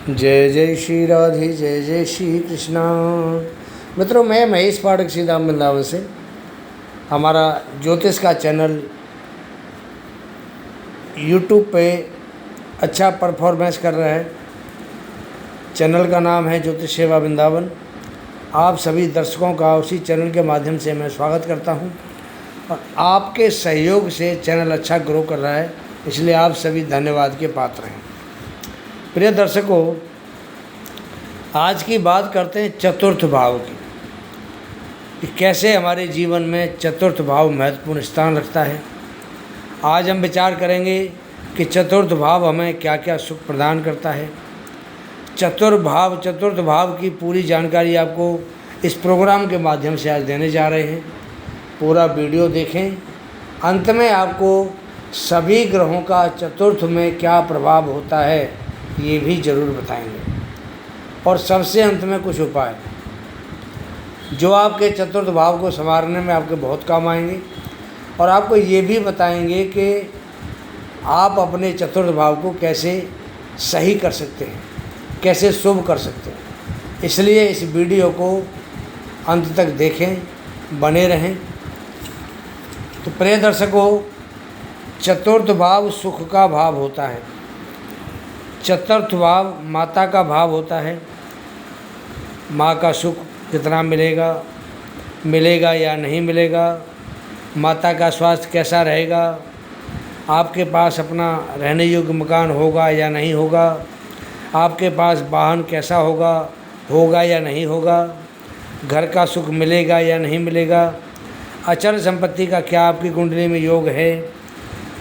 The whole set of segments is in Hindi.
जय जय श्री राधे, जय जय श्री कृष्णा। मित्रों, मैं महेश पाठक श्रीधाम वृंदावन से। हमारा ज्योतिष का चैनल यूट्यूब पे अच्छा परफॉर्मेंस कर रहा है। चैनल का नाम है ज्योतिष सेवा वृंदावन। आप सभी दर्शकों का उसी चैनल के माध्यम से मैं स्वागत करता हूं और आपके सहयोग से चैनल अच्छा ग्रो कर रहा है, इसलिए आप सभी धन्यवाद के पात्र हैं। प्रिय दर्शकों, आज की बात करते हैं चतुर्थ भाव की, कि कैसे हमारे जीवन में चतुर्थ भाव महत्वपूर्ण स्थान रखता है। आज हम विचार करेंगे कि चतुर्थ भाव हमें क्या क्या सुख प्रदान करता है। चतुर्थ भाव की पूरी जानकारी आपको इस प्रोग्राम के माध्यम से आज देने जा रहे हैं। पूरा वीडियो देखें, अंत में आपको सभी ग्रहों का चतुर्थ में क्या प्रभाव होता है ये भी ज़रूर बताएंगे, और सबसे अंत में कुछ उपाय जो आपके चतुर्थ भाव को संवारने में आपके बहुत काम आएंगे, और आपको ये भी बताएंगे कि आप अपने चतुर्थ भाव को कैसे सही कर सकते हैं, कैसे शुभ कर सकते हैं। इसलिए इस वीडियो को अंत तक देखें, बने रहें। तो प्रिय दर्शकों, चतुर्थ भाव सुख का भाव होता है। चतुर्थ भाव माता का भाव होता है। माँ का सुख कितना मिलेगा या नहीं मिलेगा, माता का स्वास्थ्य कैसा रहेगा, आपके पास अपना रहने योग्य मकान होगा या नहीं होगा, आपके पास वाहन कैसा होगा या नहीं होगा, घर का सुख मिलेगा या नहीं मिलेगा, अचल संपत्ति का क्या आपकी कुंडली में योग है,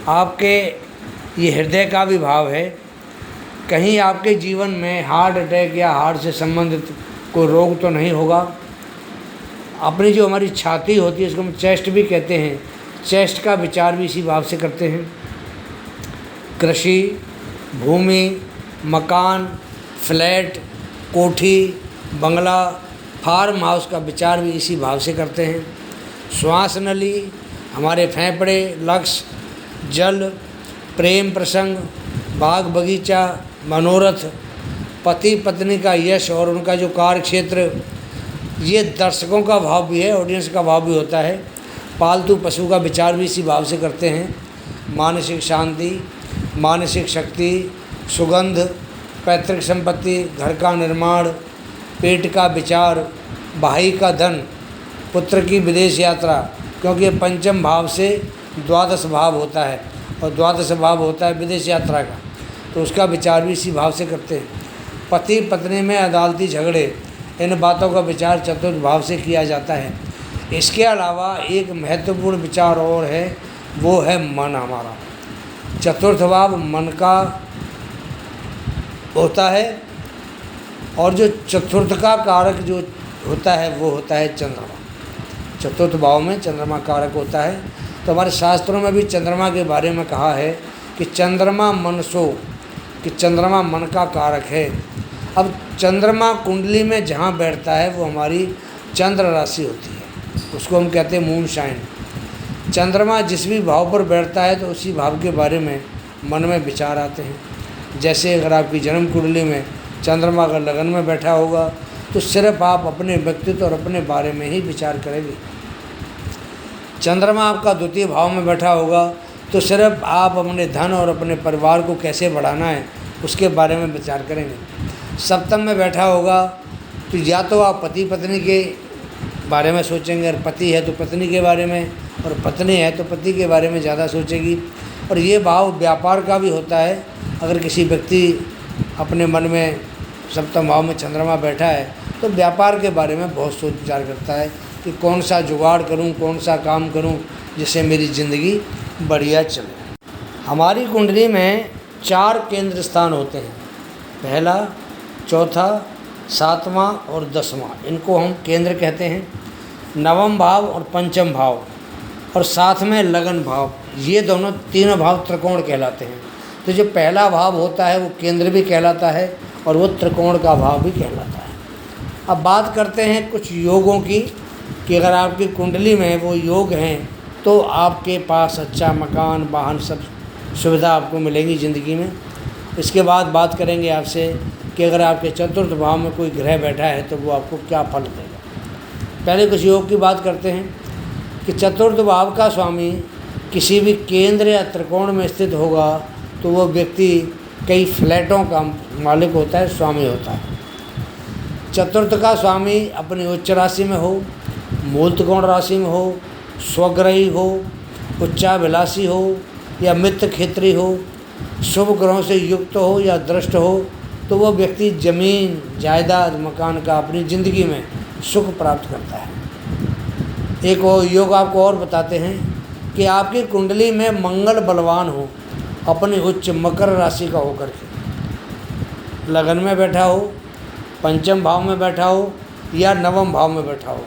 आपके ये हृदय का भी भाव है, कहीं आपके जीवन में हार्ट अटैक या हार्ट से संबंधित कोई रोग तो नहीं होगा। अपनी जो हमारी छाती होती है, इसको हम चेस्ट भी कहते हैं, चेस्ट का विचार भी इसी भाव से करते हैं। कृषि, भूमि, मकान, फ्लैट, कोठी, बंगला, फार्म हाउस का विचार भी इसी भाव से करते हैं। श्वास नली, हमारे फेफड़े, लक्ष्य, जल, प्रेम प्रसंग, बाग बगीचा, मनोरथ, पति पत्नी का यश और उनका जो कार्य क्षेत्र, ये दर्शकों का भाव भी है, ऑडियंस का भाव भी होता है। पालतू पशु का विचार भी इसी भाव से करते हैं। मानसिक शांति, मानसिक शक्ति, सुगंध, पैतृक संपत्ति, घर का निर्माण, पेट का विचार, भाई का धन, पुत्र की विदेश यात्रा, क्योंकि ये पंचम भाव से द्वादश भाव होता है और द्वादश भाव होता है विदेश यात्रा का, तो उसका विचार भी इसी भाव से करते हैं। पति पत्नी में अदालती झगड़े, इन बातों का विचार चतुर्थ भाव से किया जाता है। इसके अलावा एक महत्वपूर्ण विचार और है, वो है मन हमारा। चतुर्थ भाव मन का होता है, और जो चतुर्थ का कारक जो होता है वो होता है चंद्रमा। चतुर्थ भाव में चंद्रमा कारक होता है। तो हमारे शास्त्रों में भी चंद्रमा के बारे में कहा है कि चंद्रमा मनसो, कि चंद्रमा मन का कारक है। अब चंद्रमा कुंडली में जहाँ बैठता है वो हमारी चंद्र राशि होती है, उसको हम कहते हैं मून शाइन। चंद्रमा जिस भी भाव पर बैठता है तो उसी भाव के बारे में मन में विचार आते हैं। जैसे अगर आपकी जन्म कुंडली में चंद्रमा अगर लगन में बैठा होगा तो सिर्फ आप अपने व्यक्तित्व और अपने बारे में ही विचार करेंगे। चंद्रमा आपका द्वितीय भाव में बैठा होगा तो सिर्फ आप अपने धन और अपने परिवार को कैसे बढ़ाना है उसके बारे में विचार करेंगे। सप्तम में बैठा होगा तो या तो आप पति पत्नी के बारे में सोचेंगे, और पति है तो पत्नी के बारे में, और पत्नी है तो पति के बारे में ज़्यादा सोचेगी। और ये भाव व्यापार का भी होता है। अगर किसी व्यक्ति अपने मन में सप्तम भाव में चंद्रमा बैठा है तो व्यापार के बारे में बहुत सोच विचार करता है कि कौन सा जुगाड़ करूं, कौन सा काम करूं जिससे मेरी ज़िंदगी बढ़िया चले। हमारी कुंडली में 4 केंद्र स्थान होते हैं, पहला, चौथा, 7वां और 10वां, इनको हम केंद्र कहते हैं। नवम भाव और पंचम भाव, और साथ में लगन भाव, ये दोनों तीनों भाव त्रिकोण कहलाते हैं। तो जो पहला भाव होता है वो केंद्र भी कहलाता है और वो त्रिकोण का भाव भी कहलाता है। अब बात करते हैं कुछ योगों की, कि अगर आपकी कुंडली में वो योग हैं तो आपके पास अच्छा मकान, वाहन, सब सुविधा आपको मिलेगी ज़िंदगी में। इसके बाद बात करेंगे आपसे कि अगर आपके चतुर्थ भाव में कोई ग्रह बैठा है तो वो आपको क्या फल देगा। पहले कुछ योग की बात करते हैं कि चतुर्थ भाव का स्वामी किसी भी केंद्र या त्रिकोण में स्थित होगा तो वो व्यक्ति कई फ्लैटों का मालिक होता है, स्वामी होता है। चतुर्थ का स्वामी अपनी उच्च राशि में हो, मूल त्रिकोण राशि में हो, स्वग्रही हो, उच्चाभिलाषी हो या मित्र क्षेत्री हो, शुभ ग्रहों से युक्त हो या दृष्ट हो, तो वह व्यक्ति जमीन जायदाद मकान का अपनी ज़िंदगी में सुख प्राप्त करता है। एक और योग आपको और बताते हैं कि आपकी कुंडली में मंगल बलवान हो, अपनी उच्च मकर राशि का होकर के लगन में बैठा हो, पंचम भाव में बैठा हो या नवम भाव में बैठा हो,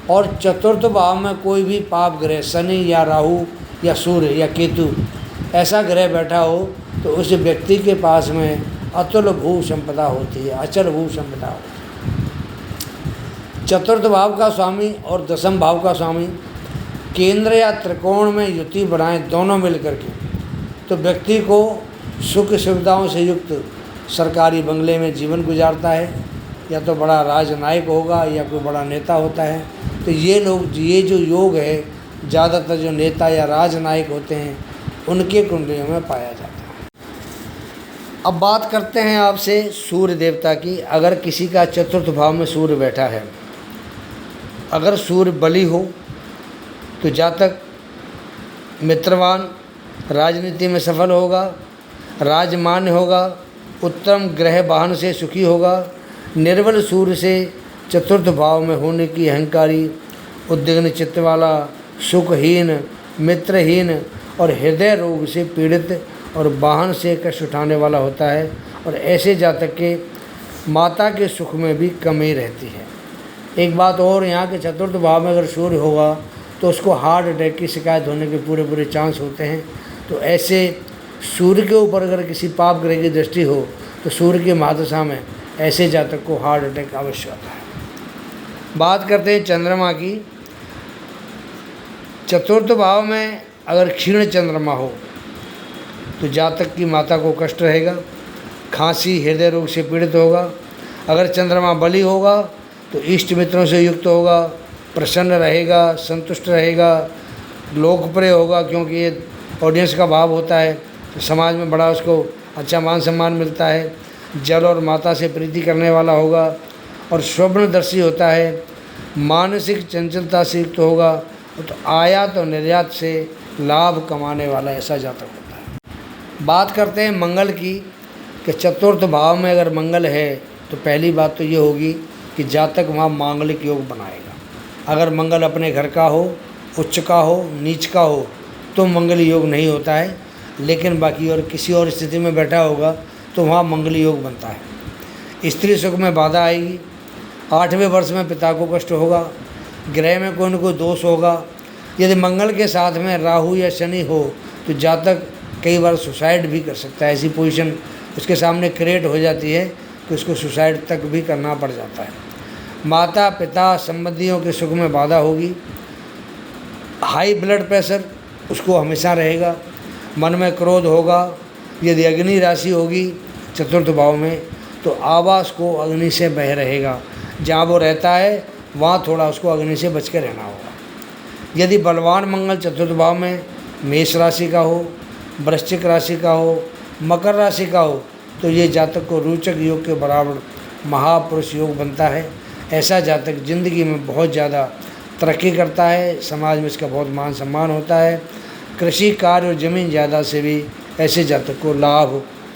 और चतुर्थ भाव में कोई भी पाप ग्रह शनि या राहु या सूर्य या केतु ऐसा ग्रह बैठा हो, तो उस व्यक्ति के पास में अतुल भू संपदा होती है, अचल भू संपदा होती है। चतुर्थ भाव का स्वामी और दसम भाव का स्वामी केंद्र या त्रिकोण में युति बनाएं दोनों मिलकर के, तो व्यक्ति को सुख सुविधाओं से युक्त सरकारी बंगले में जीवन गुजारता है, या तो बड़ा राजनायक होगा या कोई बड़ा नेता होता है। तो ये जो योग है ज़्यादातर जो नेता या राजनायक होते हैं उनके कुंडलियों में पाया जाता है। अब बात करते हैं आपसे सूर्य देवता की। अगर किसी का चतुर्थ भाव में सूर्य बैठा है, अगर सूर्य बली हो तो जातक मित्रवान, राजनीति में सफल होगा, राजमान्य होगा, उत्तम ग्रह वाहन से सुखी होगा। निर्बल सूर्य से चतुर्थ भाव में होने की अहंकारी, उद्विग्न चित्त वाला, सुखहीन, मित्रहीन और हृदय रोग से पीड़ित और वाहन से कष्ट उठाने वाला होता है। और ऐसे जातक के माता के सुख में भी कमी रहती है। एक बात और, यहाँ के चतुर्थ भाव में अगर सूर्य होगा तो उसको हार्ट अटैक की शिकायत होने के पूरे चांस होते हैं। तो ऐसे सूर्य के ऊपर अगर किसी पाप ग्रह की दृष्टि हो तो सूर्य की महादशा में ऐसे जातक को हार्ट अटैक अवश्य होता है। बात करते हैं चंद्रमा की। चतुर्थ भाव में अगर क्षीण चंद्रमा हो तो जातक की माता को कष्ट रहेगा, खांसी, हृदय रोग से पीड़ित होगा। अगर चंद्रमा बली होगा तो इष्ट मित्रों से युक्त होगा, प्रसन्न रहेगा, संतुष्ट रहेगा, लोकप्रिय होगा, क्योंकि ये ऑडियंस का भाव होता है तो समाज में बड़ा उसको अच्छा मान सम्मान मिलता है। जल और माता से प्रीति करने वाला होगा और स्वप्नदर्शी होता है। मानसिक चंचलता से युक्त होगा तो आयात और निर्यात से लाभ कमाने वाला ऐसा जातक होता है। बात करते हैं मंगल की कि चतुर्थ भाव में अगर मंगल है तो पहली बात तो ये होगी कि जातक वहाँ मांगलिक योग बनाएगा। अगर मंगल अपने घर का हो, उच्च का हो, नीच का हो तो मंगल योग नहीं होता है, लेकिन बाकी और किसी और स्थिति में बैठा होगा तो वहाँ मंगल योग बनता है। स्त्री सुख में बाधा आएगी, 8वें वर्ष में पिता को कष्ट होगा, ग्रह में कोई न कोई दोष होगा। यदि मंगल के साथ में राहु या शनि हो तो जातक कई बार सुसाइड भी कर सकता है। ऐसी पोजीशन उसके सामने क्रिएट हो जाती है कि उसको सुसाइड तक भी करना पड़ जाता है। माता पिता संबंधियों के सुख में बाधा होगी। हाई ब्लड प्रेशर उसको हमेशा रहेगा। मन में क्रोध होगा। यदि अग्नि राशि होगी चतुर्थ भाव में तो आवास को अग्नि से बह रहेगा। जहाँ वो रहता है वहाँ थोड़ा उसको अग्नि से बच के रहना होगा। यदि बलवान मंगल चतुर्थ भाव में मेष राशि का हो, वृश्चिक राशि का हो, मकर राशि का हो तो ये जातक को रोचक योग के बराबर महापुरुष योग बनता है। ऐसा जातक जिंदगी में बहुत ज़्यादा तरक्की करता है, समाज में इसका बहुत मान सम्मान होता है। कृषि कार्य और ज़मीन ज़्यादा से भी ऐसे जातक को लाभ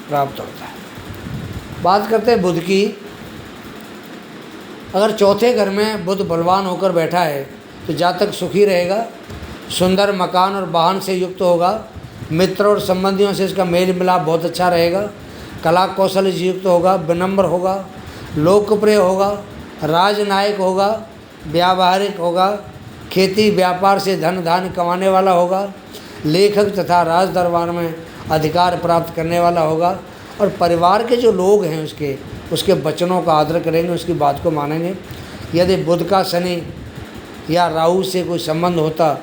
प्राप्त होता है। बात करते हैं बुध की। अगर चौथे घर में बुध बलवान होकर बैठा है तो जातक सुखी रहेगा, सुंदर मकान और वाहन से युक्त होगा, मित्र और संबंधियों से इसका मेल मिलाप बहुत अच्छा रहेगा, कला कौशल से युक्त होगा, विनम्र होगा, लोकप्रिय होगा, राजनायक होगा, व्यावहारिक होगा, खेती व्यापार से धन धान्य कमाने वाला होगा, लेखक तथा राज दरबार में अधिकार प्राप्त करने वाला होगा और परिवार के जो लोग हैं उसके वचनों का आदर करेंगे, उसकी बात को मानेंगे। यदि बुध का शनि या राहु से कोई संबंध होता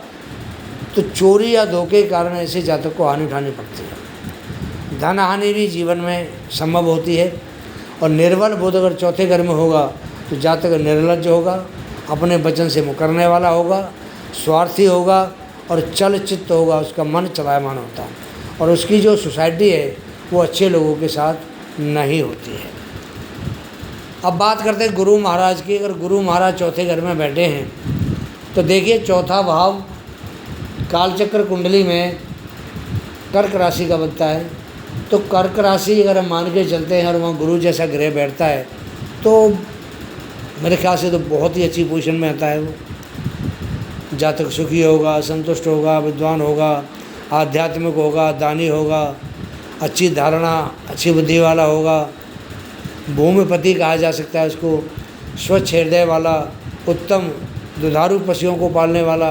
तो चोरी या धोखे के कारण ऐसे जातक को हानि उठानी पड़ती है। धन हानि भी जीवन में संभव होती है और निर्बल बुध अगर चौथे घर में होगा तो जातक निर्लज्ज होगा, अपने वचन से मुकरने वाला होगा, स्वार्थी होगा और चलचित्त होगा, उसका मन चलायमान होता है और उसकी जो सोसाइटी है वो अच्छे लोगों के साथ नहीं होती है। अब बात करते हैं गुरु महाराज की। अगर गुरु महाराज चौथे घर में बैठे हैं तो देखिए चौथा भाव कालचक्र कुंडली में कर्क राशि का बनता है। तो कर्क राशि अगर हम मान के चलते हैं और वहाँ गुरु जैसा ग्रह बैठता है तो मेरे ख्याल से तो बहुत ही अच्छी पोजीशन में आता है। वो जातक सुखी होगा, संतुष्ट होगा, विद्वान होगा, आध्यात्मिक होगा, दानी होगा, अच्छी धारणा, अच्छी बुद्धि वाला होगा, भूमिपति कहा जा सकता है उसको, स्वच्छ हृदय वाला, उत्तम दुधारू पशुओं को पालने वाला,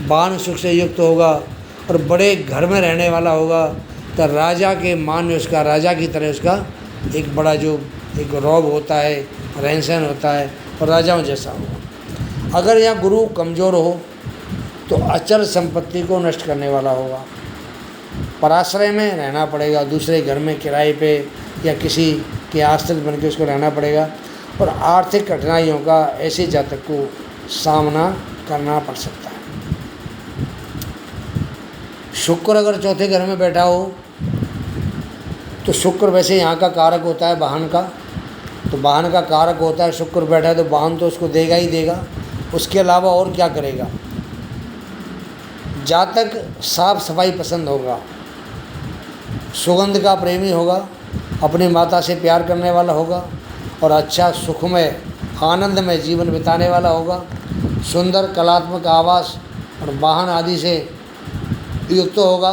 वाहन सुख से युक्त होगा और बड़े घर में रहने वाला होगा। तो राजा के मान में उसका, राजा की तरह उसका एक बड़ा जो एक रौब होता है, रहन सहन होता है और राजाओं जैसा होगा। अगर यहाँ गुरु कमज़ोर हो तो अचल संपत्ति को नष्ट करने वाला होगा, पराश्रय में रहना पड़ेगा, दूसरे घर में किराए पे या किसी के आश्रित बन के उसको रहना पड़ेगा और आर्थिक कठिनाइयों का ऐसे जातक को सामना करना पड़ सकता है। शुक्र अगर चौथे घर में बैठा हो तो शुक्र वैसे यहाँ का कारक होता है वाहन का, तो वाहन का कारक होता है, शुक्र बैठा है तो वाहन तो उसको देगा ही देगा, उसके अलावा और क्या करेगा। जातक साफ सफाई पसंद होगा, सुगंध का प्रेमी होगा, अपनी माता से प्यार करने वाला होगा और अच्छा सुखमय आनंदमय जीवन बिताने वाला होगा। सुंदर कलात्मक आवास और वाहन आदि से युक्त होगा।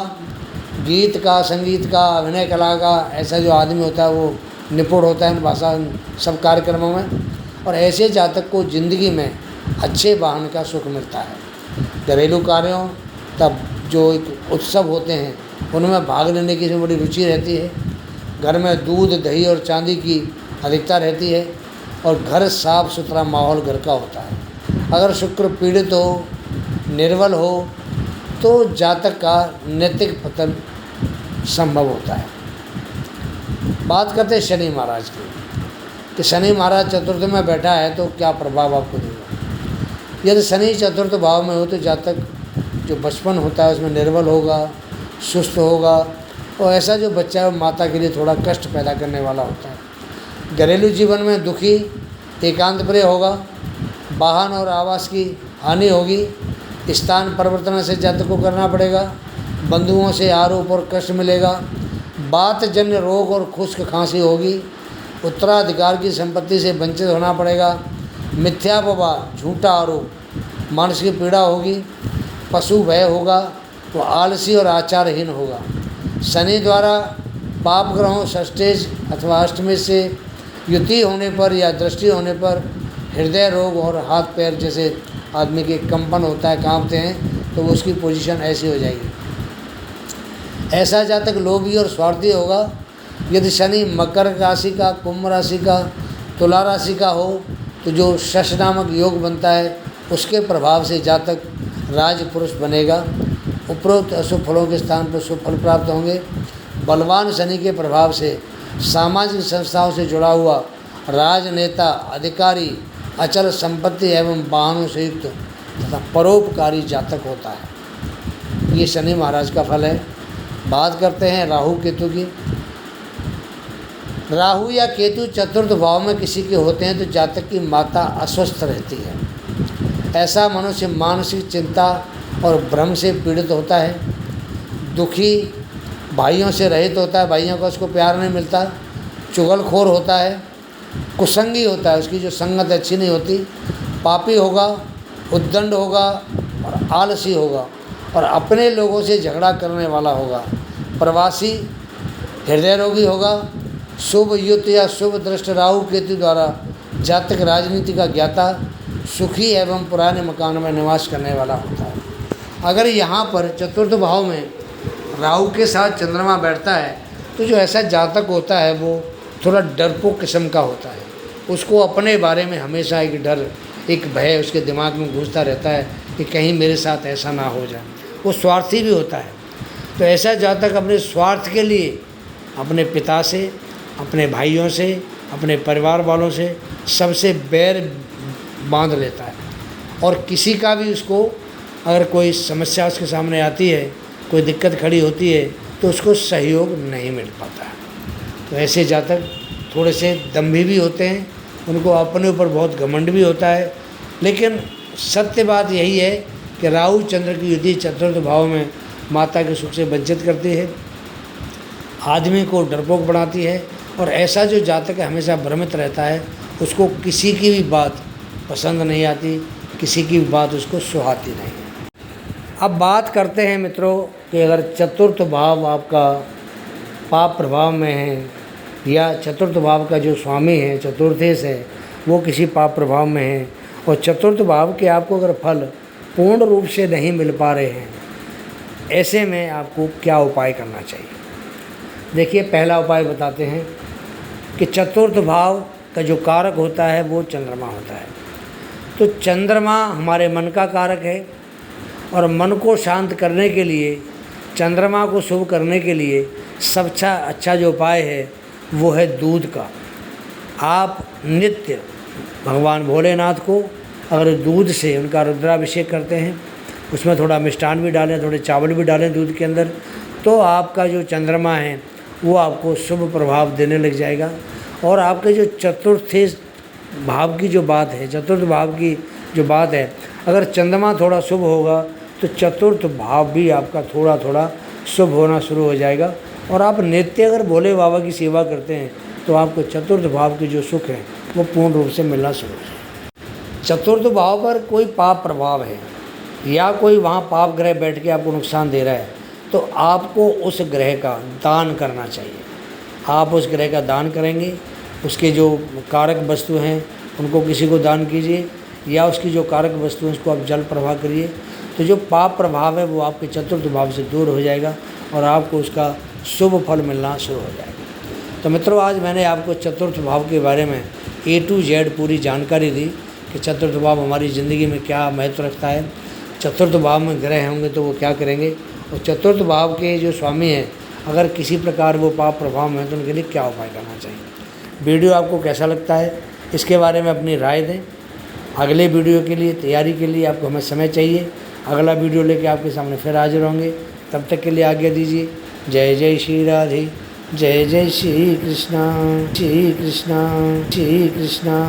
गीत का, संगीत का, अभिनय कला का ऐसा जो आदमी होता है वो निपुण होता है इन भाषा सब कार्यक्रमों में। और ऐसे जातक को ज़िंदगी में अच्छे वाहन का सुख मिलता है। घरेलू कार्यों तब जो एक उत्सव होते हैं उनमें भाग लेने की इसमें बड़ी रुचि रहती है। घर में दूध, दही और चांदी की अधिकता रहती है और घर साफ सुथरा माहौल घर का होता है। अगर शुक्र पीड़ित हो, निर्बल हो तो जातक का नैतिक पतन संभव होता है। बात करते हैं शनि महाराज की कि शनि महाराज चतुर्थ में बैठा है तो क्या प्रभाव आपको देगा। यदि शनि चतुर्थ भाव में हो तो जातक जो बचपन होता है उसमें निर्बल होगा, सुस्त होगा और ऐसा जो बच्चा है माता के लिए थोड़ा कष्ट पैदा करने वाला होता है। घरेलू जीवन में दुखी, एकांत प्रिय होगा, वाहन और आवास की हानि होगी, स्थान परिवर्तन से जातक को करना पड़ेगा, बंधुओं से आरोप और कष्ट मिलेगा, बात जन्य रोग और खुश्क खांसी होगी, उत्तराधिकार की संपत्ति से वंचित होना पड़ेगा, मिथ्या अपवाद, झूठा आरोप, मानसिक पीड़ा होगी, पशु भय होगा, तो आलसी और आचारहीन होगा। शनि द्वारा पाप ग्रहों षष्ठेज अथवा अष्टमेश से युति होने पर या दृष्टि होने पर हृदय रोग और हाथ पैर जैसे आदमी के कंपन होता है, कांपते हैं, तो उसकी पोजीशन ऐसी हो जाएगी। ऐसा जातक लोभी और स्वार्थी होगा। यदि शनि मकर राशि का, कुंभ राशि का, तुला राशि का हो तो जो शश नामक योग बनता है उसके प्रभाव से जातक राजपुरुष बनेगा। उपरोक्त अशुभ फलों के स्थान पर शुभ फल प्राप्त होंगे। बलवान शनि के प्रभाव से सामाजिक संस्थाओं से जुड़ा हुआ राजनेता, अधिकारी, अचल संपत्ति एवं वाहनों से युक्त तथा परोपकारी जातक होता है। ये शनि महाराज का फल है। बात करते हैं राहु केतु की। राहु या केतु चतुर्थ भाव में किसी के होते हैं तो जातक की माता अस्वस्थ रहती है। ऐसा मनुष्य मानसिक चिंता और भ्रम से पीड़ित होता है, दुखी, भाइयों से रहित होता है, भाइयों का उसको प्यार नहीं मिलता, चुगलखोर होता है, कुसंगी होता है, उसकी जो संगत अच्छी नहीं होती, पापी होगा, उद्दंड होगा और आलसी होगा और अपने लोगों से झगड़ा करने वाला होगा, प्रवासी, हृदय रोगी होगा। शुभ युक्त या शुभ दृष्ट राहु केतु द्वारा जातक राजनीति का ज्ञाता, सुखी एवं पुराने मकान में निवास करने वाला होता है। अगर यहाँ पर चतुर्थ भाव में राहु के साथ चंद्रमा बैठता है तो जो ऐसा जातक होता है वो थोड़ा डरपोक किस्म का होता है। उसको अपने बारे में हमेशा एक डर, एक भय उसके दिमाग में घुसता रहता है कि कहीं मेरे साथ ऐसा ना हो जाए। वो स्वार्थी भी होता है। तो ऐसा जातक अपने स्वार्थ के लिए अपने पिता से, अपने भाइयों से अपने परिवार वालों से सबसे बैर बांध लेता है, और किसी का भी उसको अगर कोई समस्या उसके सामने आती है, कोई दिक्कत खड़ी होती है, तो उसको सहयोग नहीं मिल पाता है। तो ऐसे जातक थोड़े से दम्भी भी होते हैं, उनको अपने ऊपर बहुत घमंड भी होता है, लेकिन सत्य बात यही है कि राहु चंद्र की युति चतुर्थ भाव में माता के सुख से वंचित करती है, आदमी को डरपोक बनाती है, और ऐसा जो जातक हमेशा भ्रमित रहता है, उसको किसी की भी बात पसंद नहीं आती, किसी की भी बात उसको सुहाती नहीं है। अब बात करते हैं मित्रों कि अगर चतुर्थ भाव आपका पाप प्रभाव में है, या चतुर्थ भाव का जो स्वामी है चतुर्थेश है वो किसी पाप प्रभाव में है, और चतुर्थ भाव के आपको अगर फल पूर्ण रूप से नहीं मिल पा रहे हैं, ऐसे में आपको क्या उपाय करना चाहिए। देखिए, पहला उपाय बताते हैं कि चतुर्थ भाव का जो कारक होता है वो चंद्रमा होता है। तो चंद्रमा हमारे मन का कारक है, और मन को शांत करने के लिए, चंद्रमा को शुभ करने के लिए सबसे अच्छा जो उपाय है वो है दूध का। आप नित्य भगवान भोलेनाथ को अगर दूध से उनका रुद्राभिषेक करते हैं, उसमें थोड़ा मिष्ठान भी डालें, थोड़े चावल भी डालें दूध के अंदर, तो आपका जो चंद्रमा है वो आपको शुभ प्रभाव देने लग जाएगा। और आपके जो चतुर्थ भाव की जो बात है, चतुर्थ भाव की जो बात है, अगर चंद्रमा थोड़ा शुभ होगा तो चतुर्थ भाव भी आपका थोड़ा थोड़ा शुभ होना शुरू हो जाएगा। और आप नित्य अगर भोले बाबा की सेवा करते हैं तो आपको चतुर्थ भाव की जो सुख है वो पूर्ण रूप से मिलना शुरू हो जाएगा। चतुर्थ भाव पर कोई पाप प्रभाव है, या कोई वहाँ पाप ग्रह बैठ के आपको नुकसान दे रहा है, तो आपको उस ग्रह का दान करना चाहिए। आप उस ग्रह का दान करेंगे, उसके जो कारक वस्तु हैं उनको किसी को दान कीजिए, या उसकी जो कारक वस्तु है उसको आप जल प्रवाह करिए, तो जो पाप प्रभाव है वो आपके चतुर्थ भाव से दूर हो जाएगा और आपको उसका शुभ फल मिलना शुरू हो जाएगा। तो मित्रों, आज मैंने आपको चतुर्थ भाव के बारे में A to Z पूरी जानकारी दी कि चतुर्थ भाव हमारी ज़िंदगी में क्या महत्व रखता है, चतुर्थ भाव में ग्रह होंगे तो वो क्या करेंगे, और चतुर्थ भाव के जो स्वामी हैं अगर किसी प्रकार वो पाप प्रभाव में है तो उनके लिए क्या उपाय करना चाहिए। वीडियो आपको कैसा लगता है इसके बारे में अपनी राय दें। अगले वीडियो के लिए तैयारी के लिए आपको हमें समय चाहिए। अगला वीडियो लेके आपके सामने फिर हाजिर होंगे। तब तक के लिए आज्ञा दीजिए। जय जय श्री राधे, जय जय श्री कृष्णा, श्री कृष्णा, श्री कृष्णा।